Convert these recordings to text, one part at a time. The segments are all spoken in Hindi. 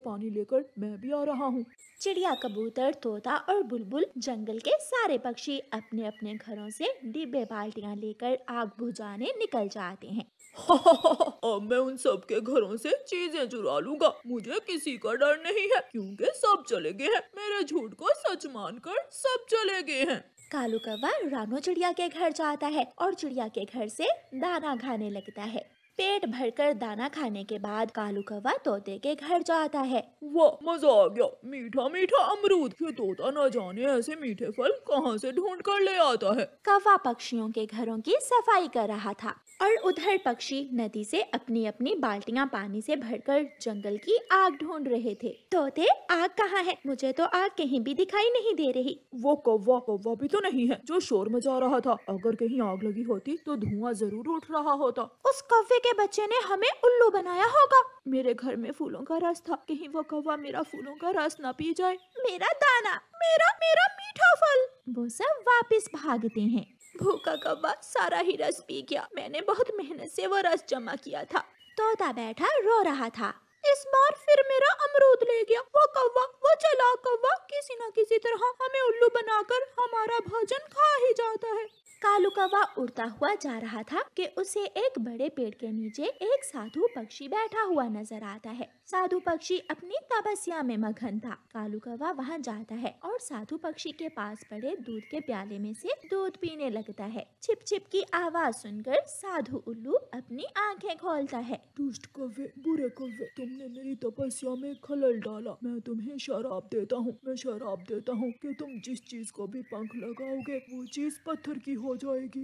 पानी लेकर मैं भी आ रहा हूँ। चिड़िया, कबूतर, तोता और बुलबुल जंगल के सारे पक्षी अपने अपने घरों से डिब्बे बाल्टियां लेकर आग बुझाने निकल जाते हैं। अब मैं उन सब के घरों से चीजें चुरा लूंगा। मुझे किसी का डर नहीं है क्योंकि सब चले गए हैं। मेरे झूठ को सच मानकर सब चले गए हैं। कालू कौवा रानो चिड़िया के घर जाता है और चिड़िया के घर से दाना खाने लगता है। पेट भरकर दाना खाने के बाद कालू कौवा तोते के घर जाता है। वाह, मजा आ गया। मीठा मीठा अमरूद। ये तोता न जाने ऐसे मीठे फल कहाँ से ढूंढ कर ले आता है। कौवा पक्षियों के घरों की सफाई कर रहा था और उधर पक्षी नदी से अपनी अपनी बाल्टियां पानी से भरकर जंगल की आग ढूंढ रहे थे। तोते, आग कहाँ है? मुझे तो आग कहीं भी दिखाई नहीं दे रही। वो कौवा कौवा भी तो नहीं है जो शोर मचा रहा था। अगर कहीं आग लगी होती तो धुआं जरूर उठ रहा होता। उस कौवे के बच्चे ने हमें उल्लू बनाया होगा। मेरे घर में फूलों का रस था, कहीं वो कौवा मेरा फूलों का रस न पी जाए। मेरा दाना, मेरा मेरा मीठा फल। वो सब वापस भागते हैं। भूखा कौवा सारा ही रस पी गया। मैंने बहुत मेहनत से वो रस जमा किया था। तोता बैठा रो रहा था। इस बार फिर मेरा अमरूद ले गया। वो कौवा, वो चालाक कौवा किसी न किसी तरह हमें उल्लू बनाकर हमारा भोजन खा ही जाता है। कालू कौवा उड़ता हुआ जा रहा था कि उसे एक बड़े पेड़ के नीचे एक साधु पक्षी बैठा हुआ नजर आता है। साधु पक्षी अपनी तपस्या में मगन था। कालू कौवा वहाँ जाता है और साधु पक्षी के पास पड़े दूध के प्याले में से दूध पीने लगता है। छिप छिप की आवाज सुनकर साधु उल्लू अपनी आंखें खोलता है। दुष्ट कौवे, बुरे कौवे, तुमने मेरी तपस्या में खलल डाला। मैं तुम्हें शराब देता हूँ। मैं शराब देता हूँ कि तुम जिस चीज को भी पंख लगाओगे वो चीज पत्थर की हो जाएगी।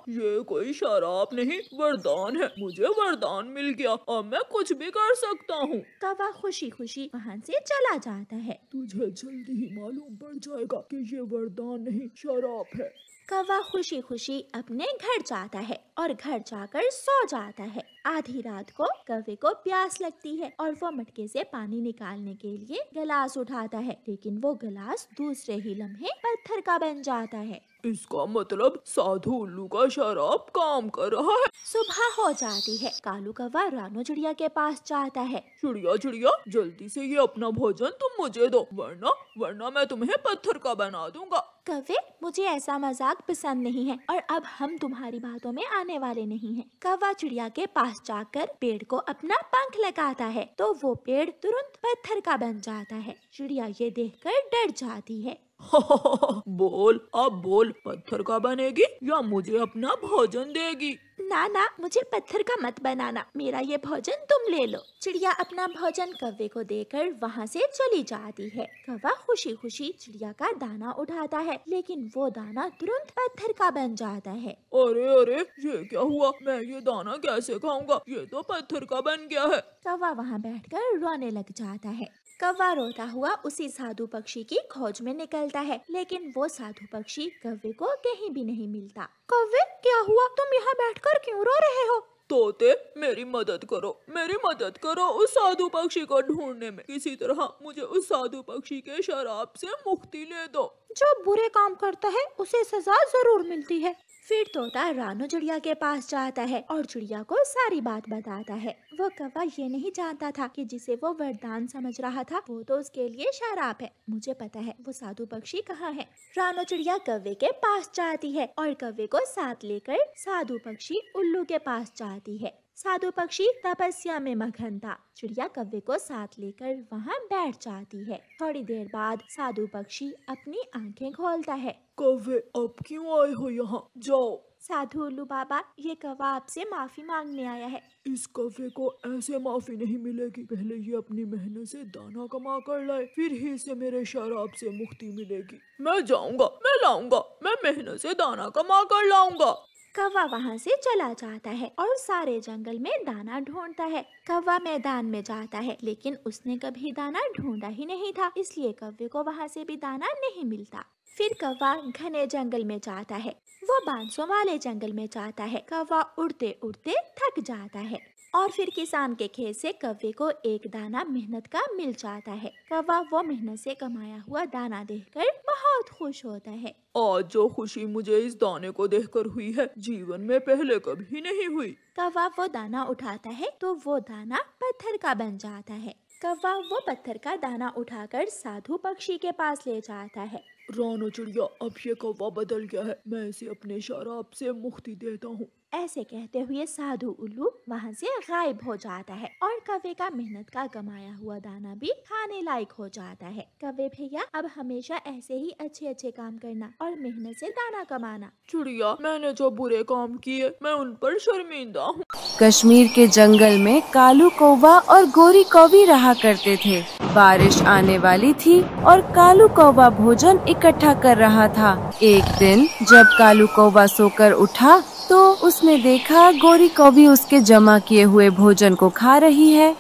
ये कोई शराब नहीं, वरदान है। मुझे वरदान मिल गया। अब मैं कुछ भी कर सकता हूँ। कौवा खुशी खुशी वहाँ से चला जाता है। तुझे जल्दी ही मालूम पड़ जाएगा कि ये वरदान नहीं, शराब है। कौवा खुशी खुशी अपने घर जाता है और घर जाकर सो जाता है। आधी रात को कौवे को प्यास लगती है और वो मटके से पानी निकालने के लिए गिलास उठाता है, लेकिन वो गिलास दूसरे ही लम्हे पत्थर का बन जाता है। इसका मतलब साधु उल्लू का शराब काम कर रहा है। सुबह हो जाती है। कालू कौवा रानो चिड़िया के पास जाता है। चिड़िया चिड़िया, जल्दी से ये अपना भोजन तुम मुझे दो, वरना मैं तुम्हें पत्थर का बना दूंगा। कौवे, मुझे ऐसा मजाक पसंद नहीं है और अब हम तुम्हारी बातों में आने वाले नहीं हैं। कौवा चिड़िया के पास जाकर पेड़ को अपना पंख लगाता है तो वो पेड़ तुरंत पत्थर का बन जाता है। चिड़िया ये देखकर डर जाती है। बोल, अब बोल, पत्थर का बनेगी या मुझे अपना भोजन देगी? ना ना, मुझे पत्थर का मत बनाना। मेरा ये भोजन तुम ले लो। चिड़िया अपना भोजन कौवे को देकर वहाँ से चली जाती है। कौवा खुशी खुशी चिड़िया का दाना उठाता है, लेकिन वो दाना तुरंत पत्थर का बन जाता है। अरे अरे, ये क्या हुआ? मैं ये दाना कैसे खाऊंगा? ये तो पत्थर का बन गया है। कौवा वहाँ बैठकर रोने लग जाता है। कौवा रोता हुआ उसी साधु पक्षी की खोज में निकलता है, लेकिन वो साधु पक्षी कौवे को कहीं भी नहीं मिलता। कौवे, क्या हुआ? तुम यहाँ बैठकर क्यों रो रहे हो? तोते, मेरी मदद करो, मेरी मदद करो उस साधु पक्षी को ढूंढने में। किसी तरह मुझे उस साधु पक्षी के शराब से मुक्ति ले दो। जो बुरे काम करता है उसे सजा जरूर मिलती है। फिर तोता रानो चिड़िया के पास जाता है और चिड़िया को सारी बात बताता है। वो कौवा ये नहीं जानता था कि जिसे वो वरदान समझ रहा था वो तो उसके लिए शराब है। मुझे पता है वो साधु पक्षी कहाँ है। रानो चिड़िया कौवे के पास जाती है और कौवे को साथ लेकर साधु पक्षी उल्लू के पास जाती है। साधु पक्षी तपस्या में मगन था। चिड़िया कौवे को साथ लेकर वहाँ बैठ जाती है। थोड़ी देर बाद साधु पक्षी अपनी आंखें खोलता है। कौवे, अब क्यों आए हो यहाँ? जाओ। साधु उल्लू बाबा, ये कौवा आपसे माफी मांगने आया है। इस कौवे को ऐसे माफी नहीं मिलेगी। पहले ये अपनी मेहनत से दाना कमा कर लाए, फिर ही इसे मेरे शराब से मुक्ति मिलेगी। मैं जाऊंगा, मैं लाऊंगा, मैं मेहनत से दाना कमा कर लाऊंगा। कौवा वहाँ से चला जाता है और सारे जंगल में दाना ढूंढता है। कौवा मैदान में जाता है, लेकिन उसने कभी दाना ढूंढा ही नहीं था, इसलिए कौवे को वहाँ से भी दाना नहीं मिलता। फिर कौवा घने जंगल में जाता है। वो बांसों वाले जंगल में जाता है। कौवा उड़ते उड़ते थक जाता है और फिर किसान के खेत से कौवे को एक दाना मेहनत का मिल जाता है। कौवा वो मेहनत से कमाया हुआ दाना देखकर बहुत खुश होता है। आज जो खुशी मुझे इस दाने को देखकर हुई है, जीवन में पहले कभी नहीं हुई। कौवा वो दाना उठाता है तो वो दाना पत्थर का बन जाता है। कौवा वो पत्थर का दाना उठाकर साधु पक्षी के पास ले जाता है। रानो चिड़िया, अब ये कौवा बदल गया है, मैं इसे अपने शराब से मुक्ति देता हूँ। ऐसे कहते हुए साधु उल्लू वहाँ से गायब हो जाता है और कौवे का मेहनत का कमाया हुआ दाना भी खाने लायक हो जाता है। कौवे भैया, अब हमेशा ऐसे ही अच्छे अच्छे काम करना और मेहनत से दाना कमाना। चिड़िया, मैंने जो बुरे काम किए मैं उन पर शर्मिंदा हूँ। कश्मीर के जंगल में कालू कौवा और गोरी कौवी रहा करते थे। बारिश आने वाली थी और कालू कौवा भोजन इकट्ठा कर रहा था। एक दिन जब कालू कौवा सोकर उठा तो उसने देखा गोरी कौवी उसके जमा किए हुए भोजन को खा रही है।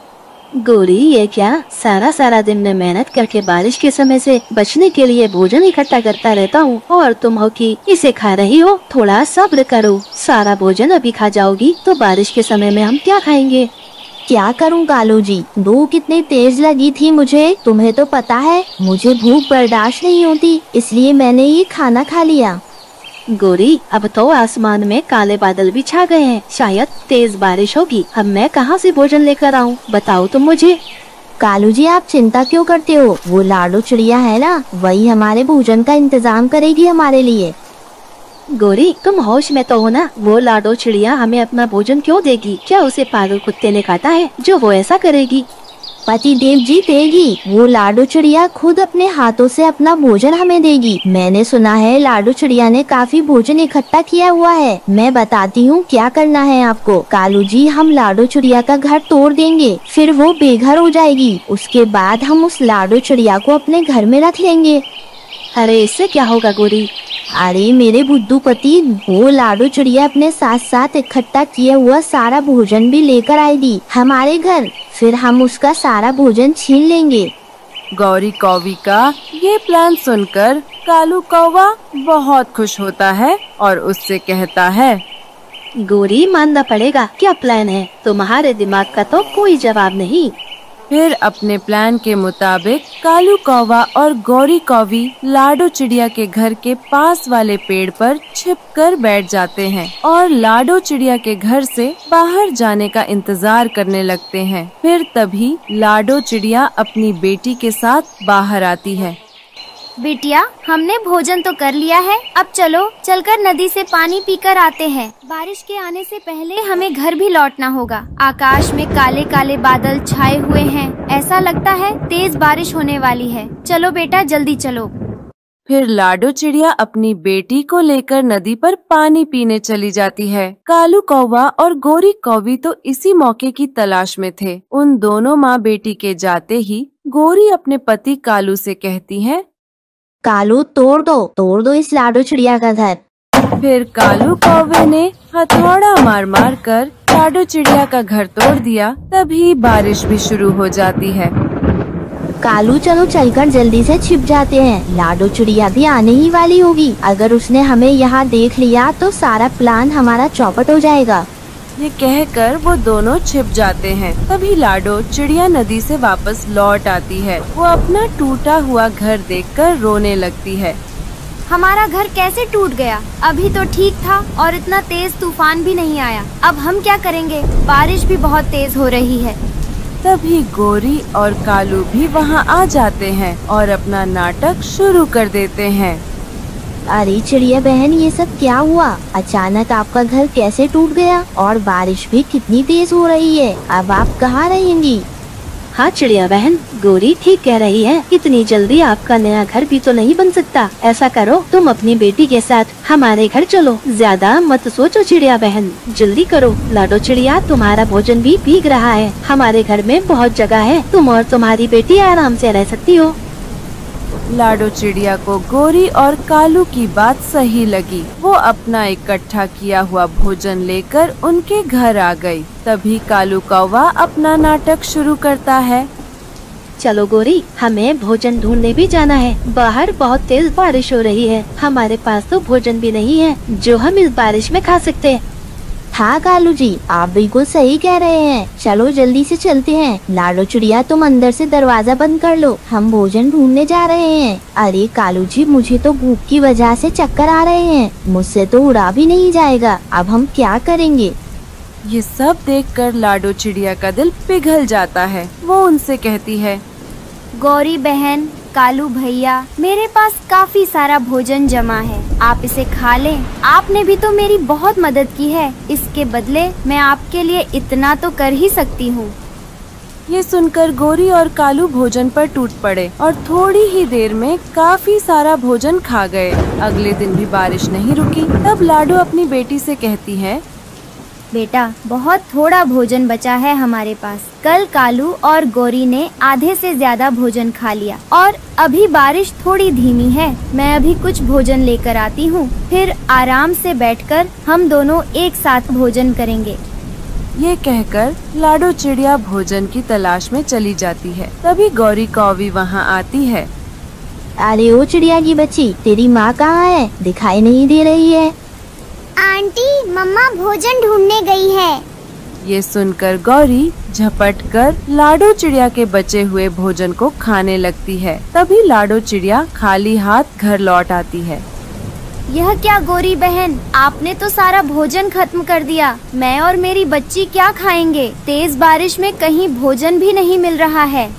गोरी, ये क्या? सारा दिन मैं मेहनत करके बारिश के समय से बचने के लिए भोजन इकट्ठा करता रहता हूँ और तुम हो कि इसे खा रही हो। थोड़ा सब्र करो, सारा भोजन अभी खा जाओगी तो बारिश के समय में हम क्या खाएंगे? क्या करूं कालू जी, भूख कितनी तेज लगी थी मुझे, तुम्हें तो पता है मुझे भूख बर्दाश्त नहीं होती, इसलिए मैंने ये खाना खा लिया। गोरी, अब तो आसमान में काले बादल भी छा गए हैं, शायद तेज बारिश होगी। अब मैं कहाँ से भोजन लेकर आऊँ, बताओ तुम मुझे। कालू जी, आप चिंता क्यों करते हो, वो लाडो चिड़िया है ना, वही हमारे भोजन का इंतजाम करेगी हमारे लिए। गोरी, तुम होश में तो हो ना? वो लाडो चिड़िया हमें अपना भोजन क्यों देगी? क्या उसे पागल कुत्ते ने काटा है जो वो ऐसा करेगी? पति देव जी देगी, वो लाडो चिड़िया खुद अपने हाथों से अपना भोजन हमें देगी। मैंने सुना है लाडो चिड़िया ने काफी भोजन इकट्ठा किया हुआ है। मैं बताती हूँ क्या करना है आपको। कालू जी, हम लाडो चिड़िया का घर तोड़ देंगे, फिर वो बेघर हो जाएगी। उसके बाद हम उस लाडो चिड़िया को अपने घर में रख लेंगे। अरे इससे क्या होगा गोरी? अरे मेरे बुद्धू पति, वो लाडो चिड़िया अपने साथ साथ इकट्ठा किया हुआ सारा भोजन भी लेकर आएगी हमारे घर, फिर हम उसका सारा भोजन छीन लेंगे। गौरी कौवी का ये प्लान सुनकर कालू कौवा बहुत खुश होता है और उससे कहता है, गोरी, मानना पड़ेगा, क्या प्लान है? तुम्हारे दिमाग का तो कोई जवाब नहीं। फिर अपने प्लान के मुताबिक कालू कौवा और गौरी कौवी लाडो चिड़िया के घर के पास वाले पेड़ पर छिपकर बैठ जाते हैं और लाडो चिड़िया के घर से बाहर जाने का इंतजार करने लगते हैं। फिर तभी लाडो चिड़िया अपनी बेटी के साथ बाहर आती है। बिटिया, हमने भोजन तो कर लिया है, अब चलो चलकर नदी से पानी पीकर आते हैं। बारिश के आने से पहले हमें घर भी लौटना होगा। आकाश में काले काले बादल छाए हुए हैं, ऐसा लगता है तेज बारिश होने वाली है। चलो बेटा, जल्दी चलो। फिर लाडो चिड़िया अपनी बेटी को लेकर नदी पर पानी पीने चली जाती है। कालू कौवा और गोरी कौवी तो इसी मौके की तलाश में थे। उन दोनों माँ बेटी के जाते ही गोरी अपने पति कालू से कहती है, कालू, तोड़ दो इस लाडो चिड़िया का घर। फिर कालू कौवे ने हथौड़ा मार मार कर लाडो चिड़िया का घर तोड़ दिया। तभी बारिश भी शुरू हो जाती है। कालू, चलो चलकर जल्दी से छिप जाते हैं, लाडो चिड़िया भी आने ही वाली होगी। अगर उसने हमें यहाँ देख लिया तो सारा प्लान हमारा चौपट हो जाएगा। ये कहकर वो दोनों छिप जाते हैं। तभी लाडो चिड़िया नदी से वापस लौट आती है। वो अपना टूटा हुआ घर देखकर रोने लगती है। हमारा घर कैसे टूट गया? अभी तो ठीक था और इतना तेज तूफान भी नहीं आया। अब हम क्या करेंगे? बारिश भी बहुत तेज हो रही है। तभी गोरी और कालू भी वहाँ आ जाते हैं और अपना नाटक शुरू कर देते हैं। अरे चिड़िया बहन, ये सब क्या हुआ? अचानक आपका घर कैसे टूट गया? और बारिश भी कितनी तेज हो रही है, अब आप कहाँ रहेंगी? हाँ चिड़िया बहन, गोरी ठीक कह रही है, इतनी जल्दी आपका नया घर भी तो नहीं बन सकता। ऐसा करो, तुम अपनी बेटी के साथ हमारे घर चलो। ज्यादा मत सोचो चिड़िया बहन, जल्दी करो। लाडो चिड़िया, तुम्हारा भोजन भी भीग रहा है, हमारे घर में बहुत जगह है, तुम और तुम्हारी बेटी आराम से रह सकती हो। लाडो चिड़िया को गोरी और कालू की बात सही लगी। वो अपना इकट्ठा किया हुआ भोजन लेकर उनके घर आ गई। तभी कालू कौवा अपना नाटक शुरू करता है। चलो गोरी, हमें भोजन ढूंढने भी जाना है। बाहर बहुत तेज बारिश हो रही है, हमारे पास तो भोजन भी नहीं है जो हम इस बारिश में खा सकते हैं। हाँ कालू जी, आप बिल्कुल सही कह रहे हैं, चलो जल्दी से चलते हैं। लाडो चिड़िया, तुम अंदर से दरवाजा बंद कर लो, हम भोजन ढूंढने जा रहे हैं। अरे कालू जी, मुझे तो भूख की वजह से चक्कर आ रहे हैं, मुझसे तो उड़ा भी नहीं जाएगा, अब हम क्या करेंगे? ये सब देखकर लाडो चिड़िया का दिल पिघल जाता है। वो उनसे कहती है, गौरी बहन, कालू भैया, मेरे पास काफी सारा भोजन जमा है, आप इसे खा लें। आपने भी तो मेरी बहुत मदद की है, इसके बदले मैं आपके लिए इतना तो कर ही सकती हूँ। ये सुनकर गोरी और कालू भोजन पर टूट पड़े और थोड़ी ही देर में काफी सारा भोजन खा गए। अगले दिन भी बारिश नहीं रुकी। तब लाडो अपनी बेटी से कहती है, बेटा, बहुत थोड़ा भोजन बचा है हमारे पास। कल कालू और गौरी ने आधे से ज्यादा भोजन खा लिया और अभी बारिश थोड़ी धीमी है। मैं अभी कुछ भोजन लेकर आती हूँ, फिर आराम से बैठकर हम दोनों एक साथ भोजन करेंगे। ये कहकर लाडो चिड़िया भोजन की तलाश में चली जाती है। तभी गौरी कौवी वहाँ आती है। अरे ओ चिड़िया की बच्ची, तेरी माँ कहाँ है? दिखाई नहीं दे रही है। आंटी, मम्मा भोजन ढूंढने गई है। ये सुनकर गौरी झपट कर लाडो चिड़िया के बचे हुए भोजन को खाने लगती है। तभी लाडो चिड़िया खाली हाथ घर लौट आती है। यह क्या गौरी बहन, आपने तो सारा भोजन खत्म कर दिया। मैं और मेरी बच्ची क्या खाएंगे? तेज बारिश में कहीं भोजन भी नहीं मिल रहा है।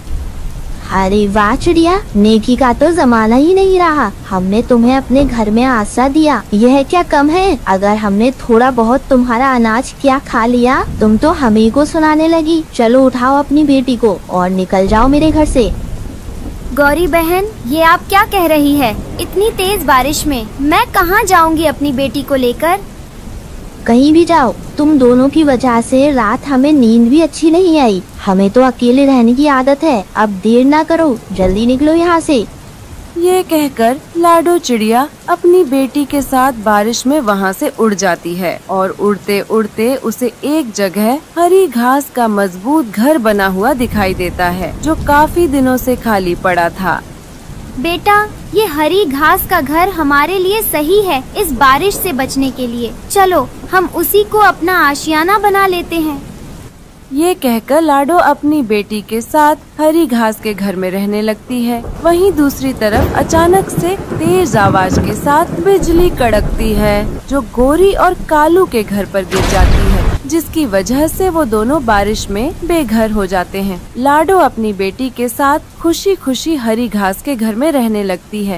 अरे वाह चिड़िया, नेकी का तो जमाना ही नहीं रहा। हमने तुम्हें अपने घर में आसरा दिया, यह क्या कम है? अगर हमने थोड़ा बहुत तुम्हारा अनाज क्या खा लिया, तुम तो हमें को सुनाने लगी। चलो उठाओ अपनी बेटी को और निकल जाओ मेरे घर से। गौरी बहन, ये आप क्या कह रही है? इतनी तेज बारिश में मैं कहाँ जाऊँगी अपनी बेटी को लेकर? कहीं भी जाओ, तुम दोनों की वजह से रात हमें नींद भी अच्छी नहीं आई। हमें तो अकेले रहने की आदत है। अब देर ना करो, जल्दी निकलो यहाँ से। ये कहकर लाडो चिड़िया अपनी बेटी के साथ बारिश में वहाँ से उड़ जाती है और उड़ते उड़ते उसे एक जगह हरी घास का मजबूत घर बना हुआ दिखाई देता है, जो काफी दिनों से खाली पड़ा था। बेटा, ये हरी घास का घर हमारे लिए सही है इस बारिश से बचने के लिए। चलो हम उसी को अपना आशियाना बना लेते हैं। ये कहकर लाडो अपनी बेटी के साथ हरी घास के घर में रहने लगती है। वहीं दूसरी तरफ अचानक से तेज आवाज के साथ बिजली कड़कती है, जो गौरी और कालू के घर पर गिर जाती है, जिसकी वजह से वो दोनों बारिश में बेघर हो जाते हैं। लाडो अपनी बेटी के साथ खुशी खुशी हरी घास के घर में रहने लगती है।